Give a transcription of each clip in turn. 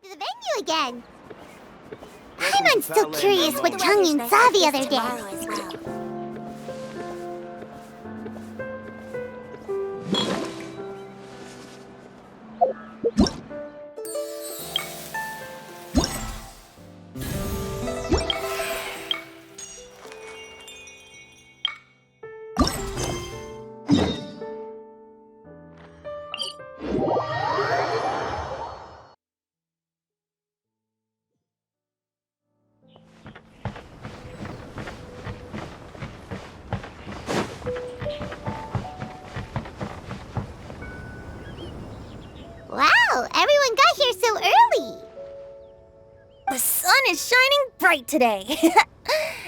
to the venue again. I'm still curious what Chongyun saw the other day. Wow, everyone got here so early. The sun is shining bright today.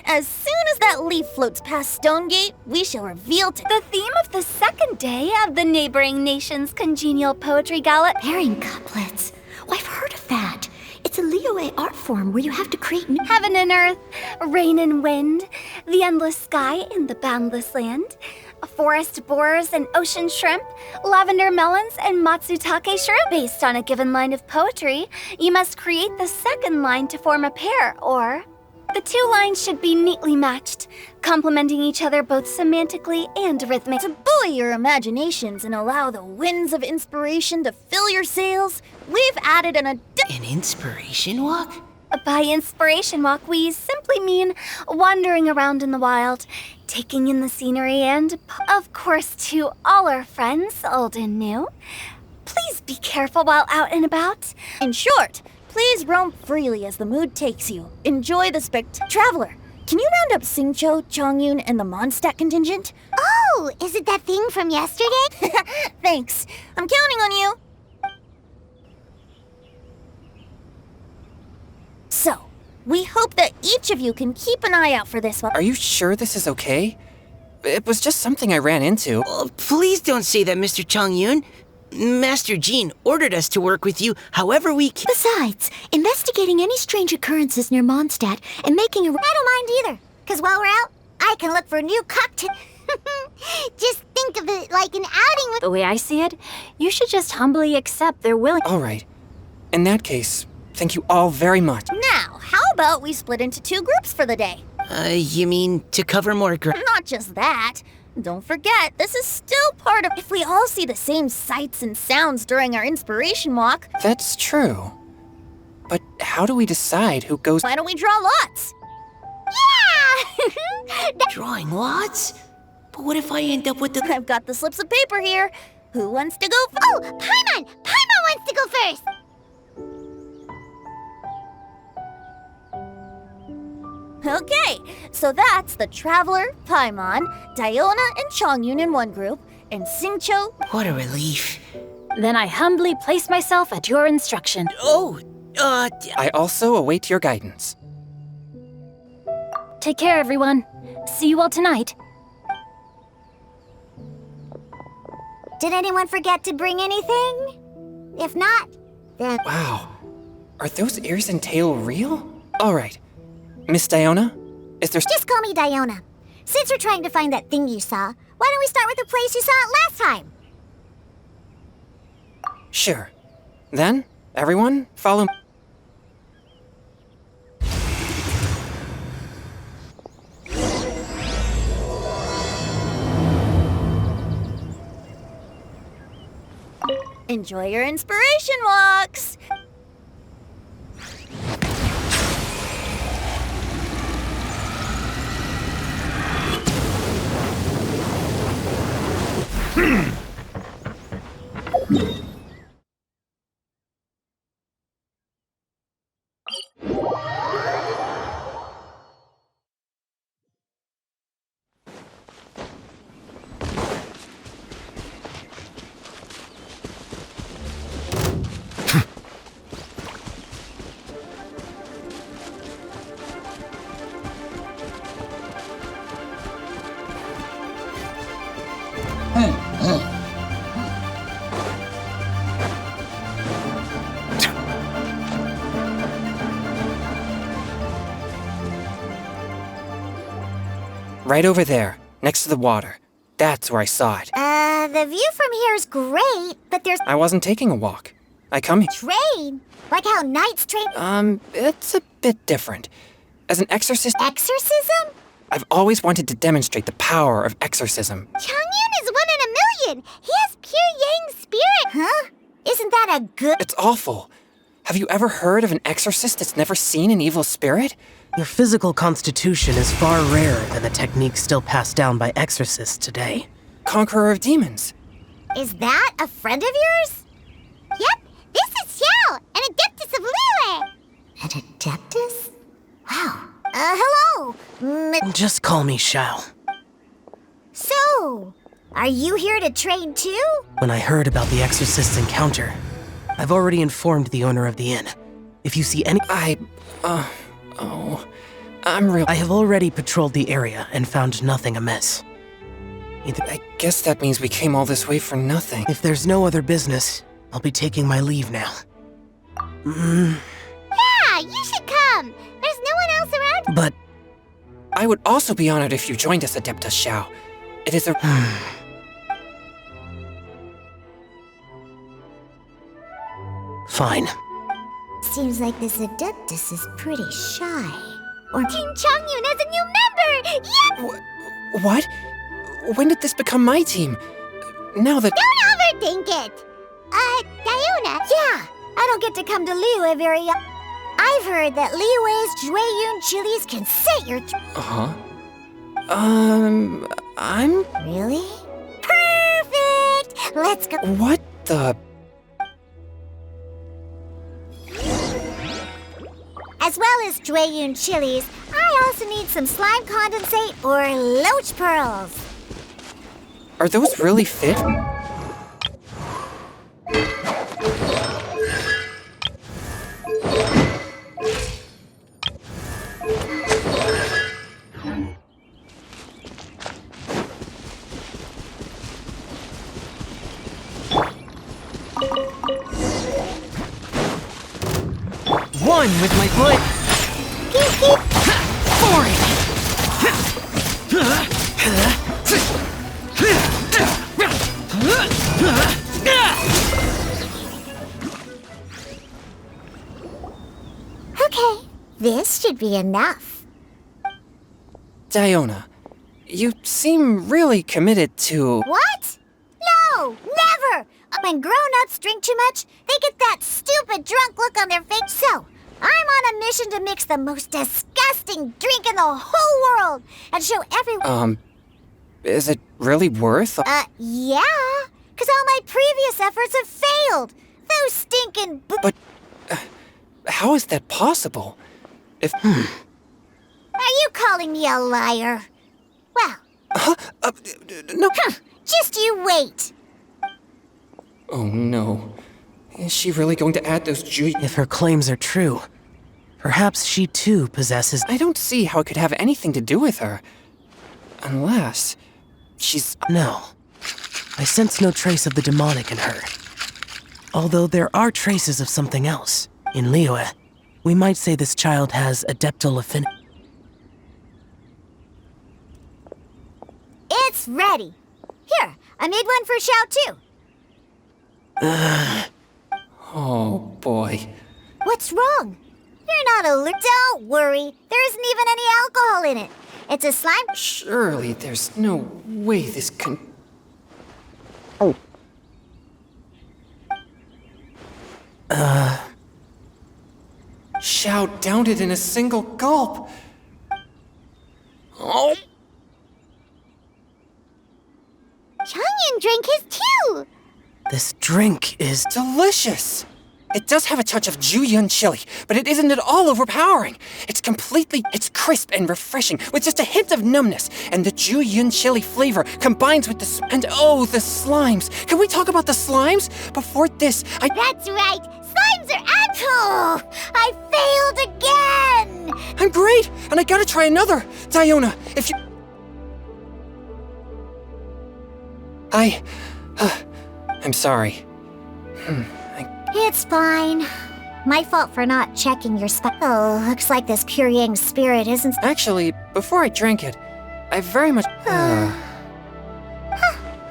As soon as that leaf floats past Stonegate, we shall reveal the theme of the second day of the neighboring nation's congenial poetry gala. Pairing couplets. Oh, I've heard of that. It's a Liyue art form where you have to create new Heaven and earth, rain and wind, the endless sky and the boundless land, forest borers and ocean shrimp, lavender melons and matsutake shrimp. Based on a given line of poetry, you must create the second line to form a pair, or the two lines should be neatly matched, complementing each other both semantically and rhythmically. To buoy your imaginations and allow the winds of inspiration to fill your sails, we've added an inspiration walk? By inspiration walk, we simply mean wandering around in the wild, taking in the scenery, and, of course, to all our friends, old and new, please be careful while out and about. In short, please roam freely as the mood takes you. Enjoy the Traveler, can you round up Xingqiu, Chongyun, and the Mondstadt contingent? Oh, is it that thing from yesterday? Thanks. I'm counting on you. So, we hope that each of you can keep an eye out for this one. Are you sure this is okay? It was just something I ran into. Oh, please don't say that, Mr. Chongyun. Master Jean ordered us to work with you however we can. Besides, investigating any strange occurrences near Mondstadt and making a... I don't mind either, because while we're out, I can look for new cocktail. Just think of it like an outing with... The way I see it, you should just humbly accept their willing... All right. In that case, thank you all very much. Now, how about we split into two groups for the day? You mean to cover more ground? Not just that. Don't forget, this is still part of... If we all see the same sights and sounds during our inspiration walk... That's true. But how do we decide who goes... Why don't we draw lots? Yeah! Drawing lots? But what if I end up with the... I've got the slips of paper here. Who wants to go Oh, Paimon! Paimon wants to go first! Okay, so that's the Traveler, Paimon, Diona, and Chongyun in one group, and Xingqiu... What a relief. Then I humbly place myself at your instruction. Oh, I also await your guidance. Take care, everyone. See you all tonight. Did anyone forget to bring anything? If not, then... Wow. Are those ears and tail real? All right. Miss Diona, is there... Just call me Diona. Since we're trying to find that thing you saw, why don't we start with the place you saw it last time? Sure. Then, everyone, follow... Enjoy your inspiration walks! Right over there, next to the water. That's where I saw it. The view from here is great, but there's... I wasn't taking a walk. I come here. Train? Like how knights train? It's a bit different. As an exorcist, Exorcism? I've always wanted to demonstrate the power of exorcism. Chongyun is 1 in a million. He has pure yang spirit. Huh? Isn't that a good... It's awful. Have you ever heard of an exorcist that's never seen an evil spirit? Your physical constitution is far rarer than the techniques still passed down by exorcists today. Conqueror of demons. Is that a friend of yours? Yep, this is Xiao, an adeptus of Liyue. An adeptus? Wow. Hello. Just call me Xiao. So, are you here to train too? When I heard about the exorcist's encounter, I've already informed the owner of the inn. If you see any... I have already patrolled the area and found nothing amiss. I guess that means we came all this way for nothing. If there's no other business, I'll be taking my leave now. Yeah, you should come. There's no one else around. But I would also be honored if you joined us, Adeptus Xiao. It is a... fine. Seems like this adeptus is pretty shy. Or Team Chongyun has a new member! Yep! What? When did this become my team? Now that... Don't overthink it! Diona. Yeah, I don't get to come to Liyue very often. I've heard that Liyue's Jueyun chilies can set your I'm... Really? Perfect! Let's go. What the... As well as Jueyun chilies, I also need some slime condensate or loach pearls. Are those really fit? One with my foot. For it. Okay, this should be enough. Diona, you seem really committed to... What? No, never! When grown-ups drink too much, they get that stupid drunk look on their face. So, I'm on a mission to mix the most disgusting drink in the whole world and show everyone... Is it really worth... Yeah, because all my previous efforts have failed. Those stinking... But... how is that possible? If... Are you calling me a liar? Well... no... Just you wait. Oh no. Is she really going to add those If her claims are true, perhaps she too possesses... I don't see how it could have anything to do with her. Unless... she's... No. I sense no trace of the demonic in her. Although there are traces of something else. In Liyue, we might say this child has adeptal affinity. It's ready. Here, I made one for Xiao too. Oh boy. What's wrong? You're not alert. Don't worry. There isn't even any alcohol in it. It's a slime... Surely there's no way this can... Xiao downed it in a single gulp. Oh. Chongyun drank his too. This drink is... Delicious! It does have a touch of Jueyun chili, but it isn't at all overpowering. It's crisp and refreshing, with just a hint of numbness. And the Jueyun chili flavor combines with the... And oh, the slimes! Can we talk about the slimes? Before this, That's right. Slimes are Oh, I failed again! I'm great, and I gotta try another. Diona, if you... I'm sorry. It's fine. My fault for not checking your Oh, looks like this pure yang spirit isn't... Actually, before I drank it, I very much... Huh,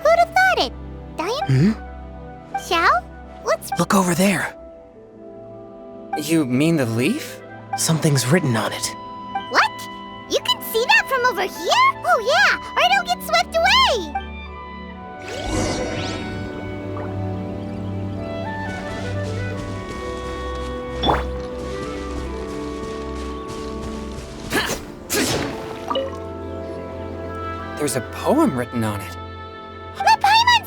who'd have thought it? Diana? Xiao? What's... Look Look over there. You mean the leaf? Something's written on it. What? You can see that from over here? Oh yeah, or it'll get swept away! There's a poem written on it. The Paimon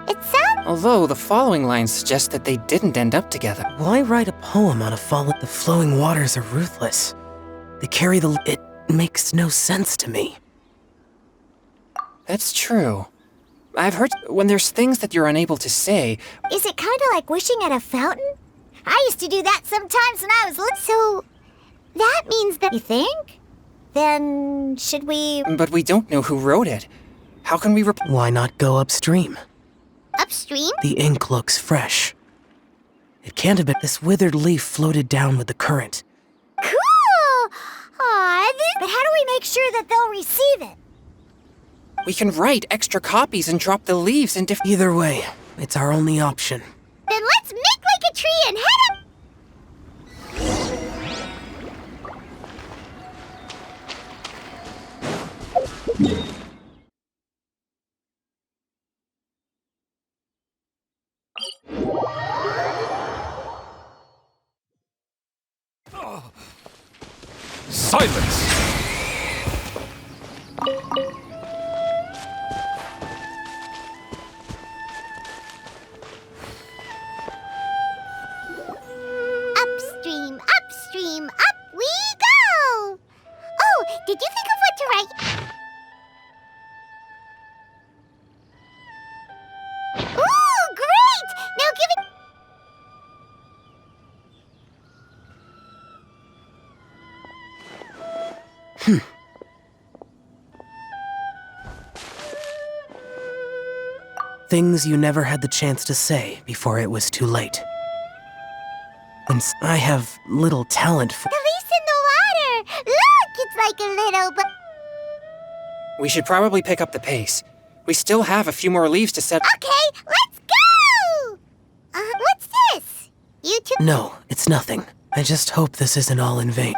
It sounds... Although the following lines suggest that they didn't end up together. Why write a poem on a fallen... The flowing waters are ruthless. They carry the... It makes no sense to me. That's true. I've heard when there's things that you're unable to say. Is it kind of like wishing at a fountain? I used to do that sometimes when I was little. So, that means that... You think? Then, should we... But we don't know who wrote it. How can we Why not go upstream? Upstream? The ink looks fresh. It can't have been... This withered leaf floated down with the current. Cool! Aw, but how do we make sure that they'll receive it? We can write extra copies and drop the leaves in different... Either way, it's our only option. Then let's make like a tree and head up... Silence! Upstream, upstream, up we go! Oh, did you think of what to write? Ooh, great! Now give it... Things you never had the chance to say before it was too late. I have little talent for... The leaf's in the water! Look, it's like a little... We should probably pick up the pace. We still have a few more leaves to set... Okay, let's go! What's this? You two... No, it's nothing. I just hope this isn't all in vain.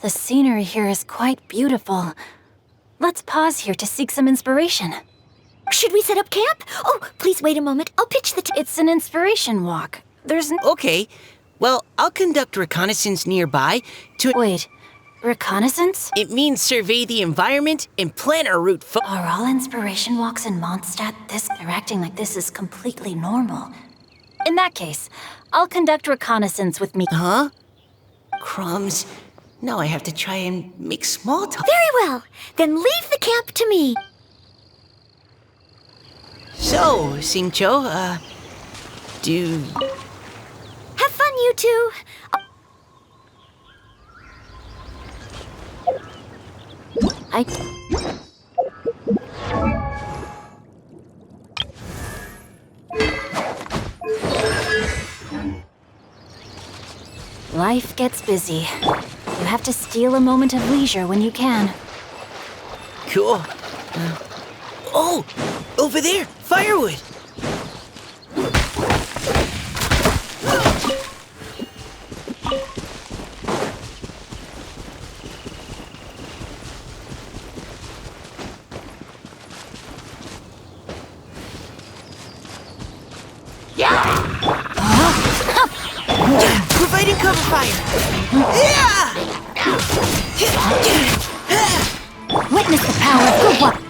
The scenery here is quite beautiful. Let's pause here to seek some inspiration. Should we set up camp? Oh, please wait a moment. I'll pitch the It's an inspiration walk. There's Okay. Well, I'll conduct reconnaissance nearby to... Wait, reconnaissance? It means survey the environment and plan our route Are all inspiration walks in Mondstadt this? They're acting like this is completely normal. In that case, I'll conduct reconnaissance with me. Huh? Crumbs. Now I have to try and make small talk. Very well. Then leave the camp to me. So, Singcho, do... Have fun, you two. Life gets busy. You have to steal a moment of leisure when you can. Cool. Oh! Over there! Firewood! Providing cover fire! Witness the power of good luck.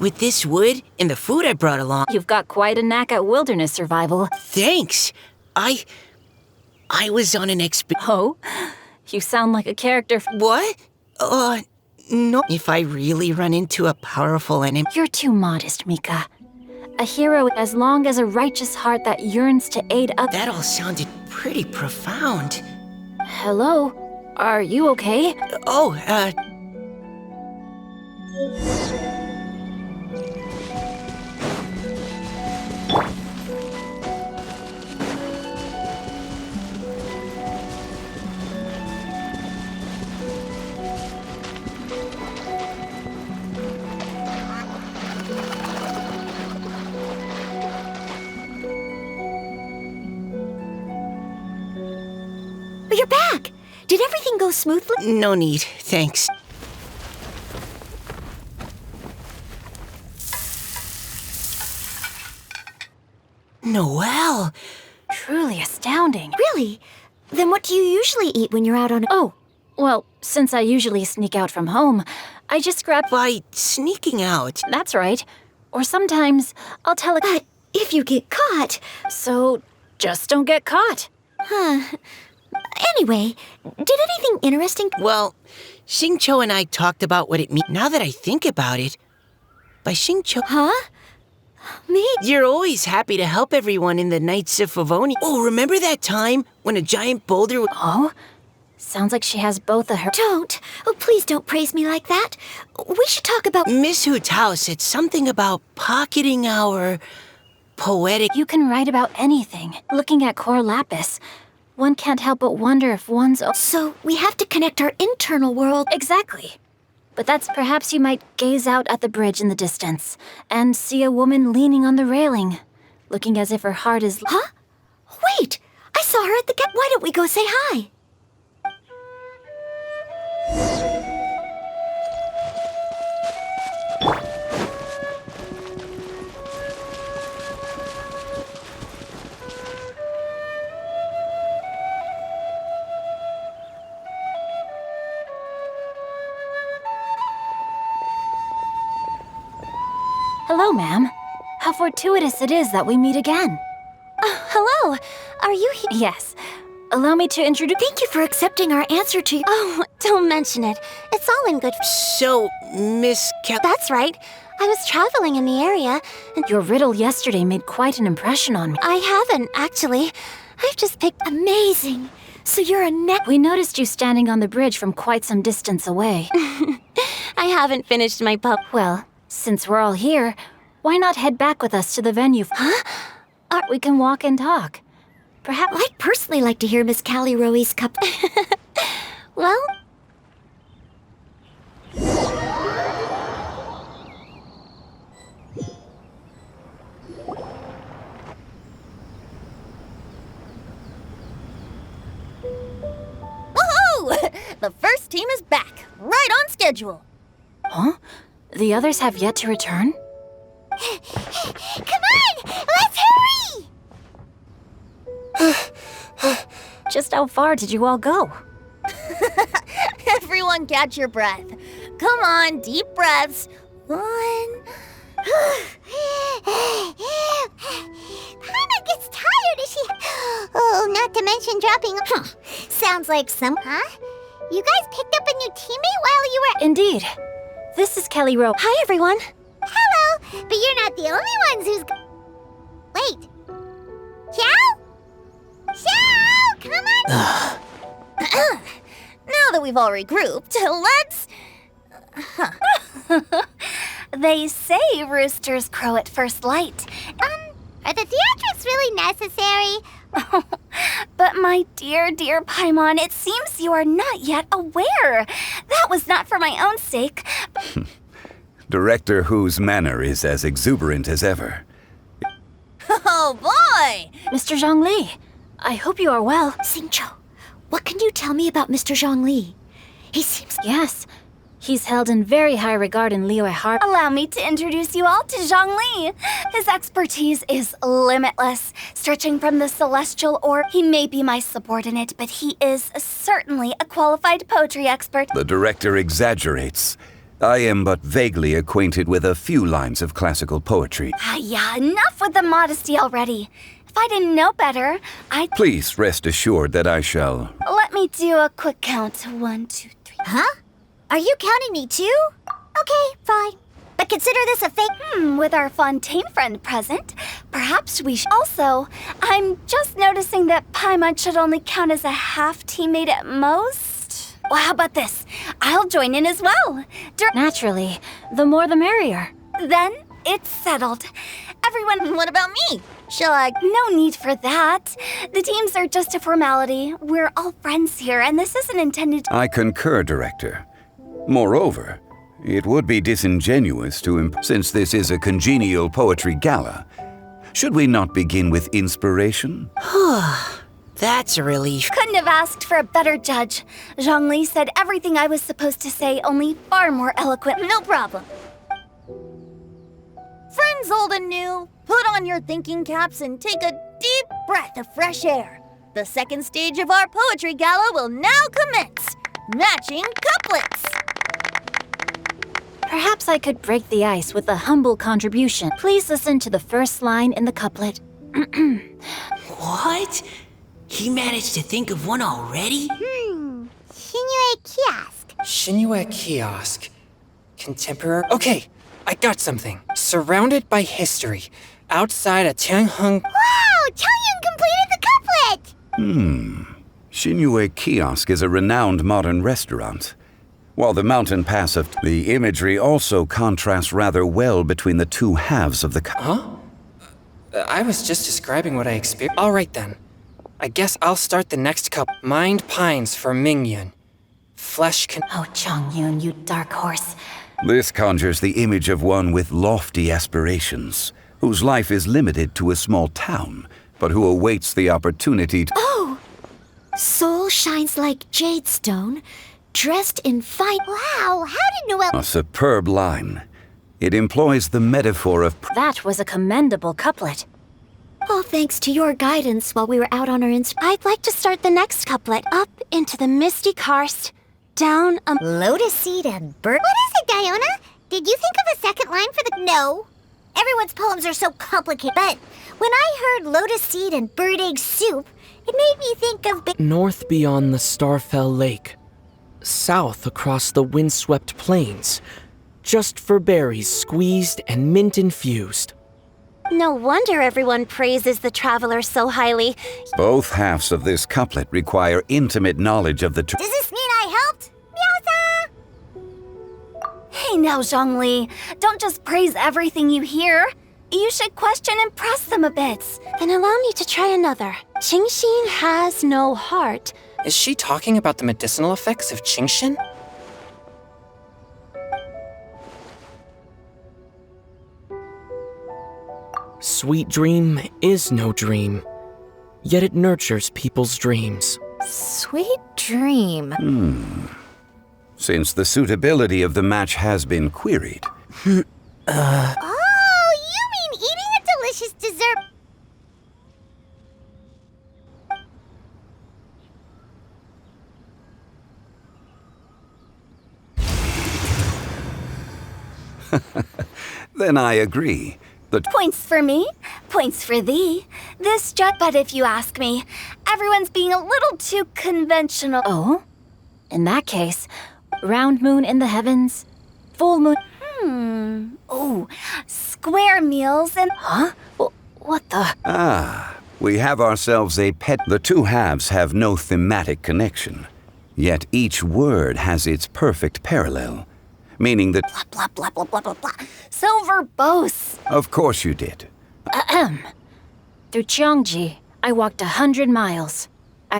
with this wood and the food I brought along. You've got quite a knack at wilderness survival. Thanks. I was on an Oh? You sound like a character What? No. If I really run into a powerful enemy... You're too modest, Mika. A hero as long as a righteous heart that yearns to aid others. That all sounded pretty profound. Hello? Are you okay? You're back! Did everything go smoothly? No need, thanks. Noelle! Truly astounding. Really? Then what do you usually eat when you're out on a... Oh, well, since I usually sneak out from home, I just grab... By sneaking out... That's right. Or sometimes I'll tell a... But if you get caught... So, just don't get caught. Anyway, did anything interesting... Well, Xingqiu and I talked about what it means. Now that I think about it, by Xingqiu... Huh? Me? You're always happy to help everyone in the Knights of Favoni. Oh, remember that time when a giant boulder... Oh? Sounds like she has both of her... Don't. Oh, please don't praise me like that. We should talk about... Miss Hu-tao said something about pocketing our... poetic... You can write about anything. Looking at Core Lapis, one can't help but wonder if one's... So, we have to connect our internal world... Exactly. But that's perhaps you might gaze out at the bridge in the distance and see a woman leaning on the railing, looking as if her heart is... Huh? Wait! I saw her at the gate. Why don't we go say hi? Hello, ma'am. How fortuitous it is that we meet again. Hello. Are you here? Yes. Allow me to introduce... Thank you for accepting our answer to... Oh, don't mention it. It's all in good... So, Miss That's right. I was traveling in the area, and... Your riddle yesterday made quite an impression on me. I haven't, actually. I've just picked... Amazing. So you're a We noticed you standing on the bridge from quite some distance away. I haven't finished my pub... Well, since we're all here, why not head back with us to the venue? Huh? We can walk and talk. Perhaps... I'd personally like to hear Miss Callie Rowe's cup... Well... Woohoo! The first team is back, right on schedule. Huh? The others have yet to return? Come on, let's hurry! Just how far did you all go? Everyone catch your breath. Come on, deep breaths. 1. Paimon gets tired, is she? Oh, not to mention dropping... Sounds like some... Huh? You guys picked up a new teammate while you were... Indeed. This is Kelly Rowe. Hi, everyone. Hello, but you're not the only ones who's... Wait. Xiao? Xiao, come on. Now that we've all regrouped, let's... They say roosters crow at first light. Are the theatrics really necessary? But my dear, dear Paimon, it seems you are not yet aware. That was not for my own sake. Director Hu's manner is as exuberant as ever. Oh, boy! Mr. Zhongli, I hope you are well. Xingqiu, what can you tell me about Mr. Zhongli? He seems... Yes. He's held in very high regard in Liyue Heart. Allow me to introduce you all to Zhongli. His expertise is limitless, stretching from the celestial orb. He may be my subordinate, but he is certainly a qualified poetry expert. The director exaggerates. I am but vaguely acquainted with a few lines of classical poetry. Yeah, enough with the modesty already. If I didn't know better, I'd... Please rest assured that I shall. Let me do a quick count. 1, 2, 3. Huh? Are you counting me too? Okay, fine. But consider this a fake... With our Fontaine friend present, perhaps we should... Also, I'm just noticing that Paimon should only count as a half teammate at most. Well, how about this? I'll join in as well. Naturally, the more the merrier. Then it's settled. Everyone... What about me? Shall I... No need for that. The teams are just a formality. We're all friends here, and this isn't intended to... I concur, Director. Moreover, it would be disingenuous to since this is a congenial poetry gala. Should we not begin with inspiration? That's a relief. Couldn't have asked for a better judge. Zhongli said everything I was supposed to say, only far more eloquent. No problem. Friends old and new, put on your thinking caps and take a deep breath of fresh air. The second stage of our poetry gala will now commence. Matching couplets. Perhaps I could break the ice with a humble contribution. Please listen to the first line in the couplet. What? He managed to think of one already? Shinue kiosk. Shinue kiosk. Contemporary. Okay, I got something. Surrounded by history. Outside a Tianheng. Wow! Changyun completed the couplet! Shinue Kiosk is a renowned modern restaurant. While the mountain pass of the imagery also contrasts rather well between the two halves of the I was just describing what I experienced. All right then. I guess I'll start the next cup. Mind pines for Mingyun. Flesh can... Oh, Chongyun, you dark horse. This conjures the image of one with lofty aspirations, whose life is limited to a small town, but who awaits the opportunity to... Oh! Soul shines like jade stone, dressed in fine... Wow, how did Noelle... A superb line. It employs the metaphor of... That was a commendable couplet. All thanks to your guidance while we were out on our I'd like to start the next couplet. Up into the misty karst, down a... Lotus seed and bird... What is it, Diona? Did you think of a second line for the... No. Everyone's poems are so complicated. But when I heard lotus seed and bird egg soup, it made me think of... North beyond the Starfell Lake. South across the windswept plains. Just for berries squeezed and mint infused. No wonder everyone praises the traveler so highly. Both halves of this couplet require intimate knowledge of the... Does this mean I helped? Meowsa! Hey now, Zhongli. Don't just praise everything you hear. You should question and press them a bit. Then allow me to try another. Qingxin has no heart. Is she talking about the medicinal effects of Qingshin? Sweet dream is no dream, yet it nurtures people's dreams. Sweet dream. Since the suitability of the match has been queried. Oh, you mean eating a delicious dessert... Then I agree. The Points for me, points for thee. This but if you ask me, everyone's being a little too conventional. Oh? In that case, round moon in the heavens, full moon... Oh, square meals and... Huh? What the... we have ourselves a pet. The two halves have no thematic connection, yet each word has its perfect parallel, meaning that... Blah, blah, blah, blah, blah, blah. So verbose. Of course you did. Through Cheongji, I walked 100 miles.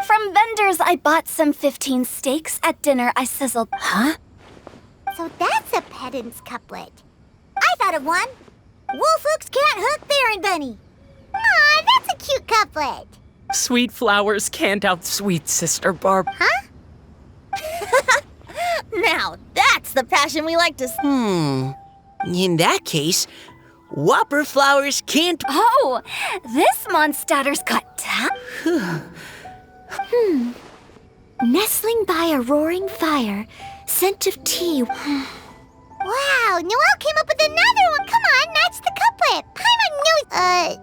From vendors, I bought some 15 steaks. At dinner, I sizzled... Huh? So that's a pedant's couplet. I thought of one. Wolf hooks can't hook Baron Bunny. Aw, that's a cute couplet. Sweet flowers can't outsweet Sister Barb. Huh? Now, that's the passion we like to... In that case, Whopper flowers can't... Oh, this Mondstadter's got Nestling by a roaring fire, scent of tea. Wow, Noelle came up with another one. Come on, match the couplet. Paimon knows.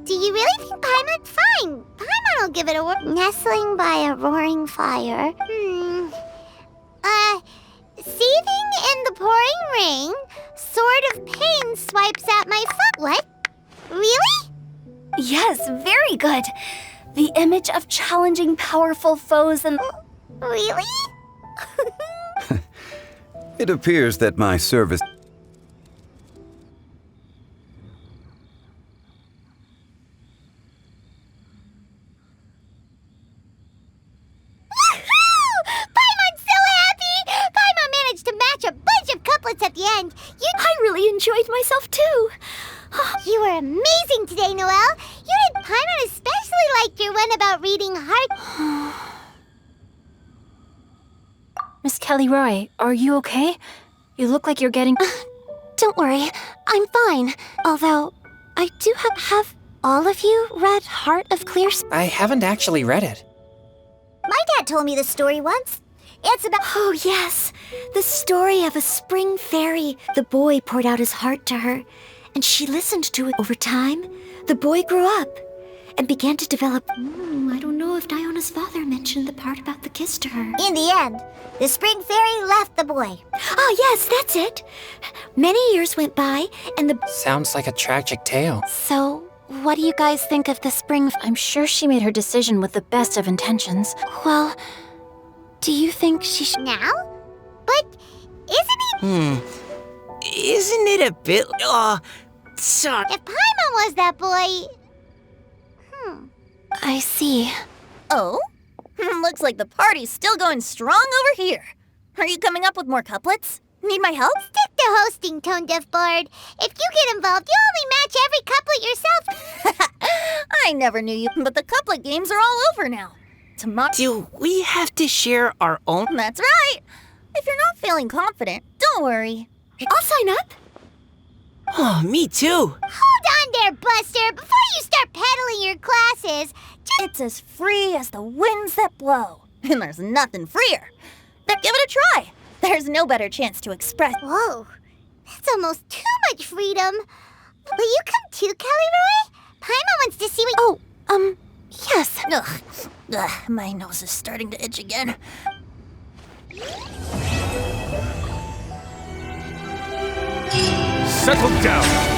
Do you really think Paimon? Fine. Paimon will give it a whirl. Nestling by a roaring fire. Seething in the pouring rain, sword of pain swipes at my foot. What? Really? Yes, very good. The image of challenging powerful foes and... Really? It appears that my service... Paimon's so happy! Paimon managed to match a bunch of couplets at the end. I really enjoyed myself too. You were amazing today, Noelle. You did. Paimon especially liked your one about reading heart. Miss Kelly Roy, are you okay? You look like you're getting... Don't worry, I'm fine. Although, I do have all of you read Heart of Clear Spring? I haven't actually read it. My dad told me the story once. It's about... Oh, yes. The story of a spring fairy. The boy poured out his heart to her, and she listened to it. Over time, the boy grew up and began to develop... I don't know if Diona's father mentioned the part about the kiss to her. In the end, the spring fairy left the boy. Oh, yes, that's it. Many years went by, and the... Sounds like a tragic tale. So, what do you guys think of the spring... I'm sure she made her decision with the best of intentions. Well, do you think she should... Now? But isn't it... Isn't it a bit... sorry. If Paimon was that boy... I see. Oh? Looks like the party's still going strong over here. Are you coming up with more couplets? Need my help? Stick to hosting, Tone Deaf Bard. If you get involved, you only match every couplet yourself. I never knew you, but the couplet games are all over now. Tomorrow... Do we have to share our own? That's right. If you're not feeling confident, don't worry. I'll sign up. Oh, me too. Hold on there, Buster. Before you start peddling your classes, It's as free as the winds that blow. And there's nothing freer. But give it a try. There's no better chance to express... Whoa, that's almost too much freedom. Will you come too, Kelly Roy? Paimon wants to see what... Yes. Ugh, my nose is starting to itch again. Settle down.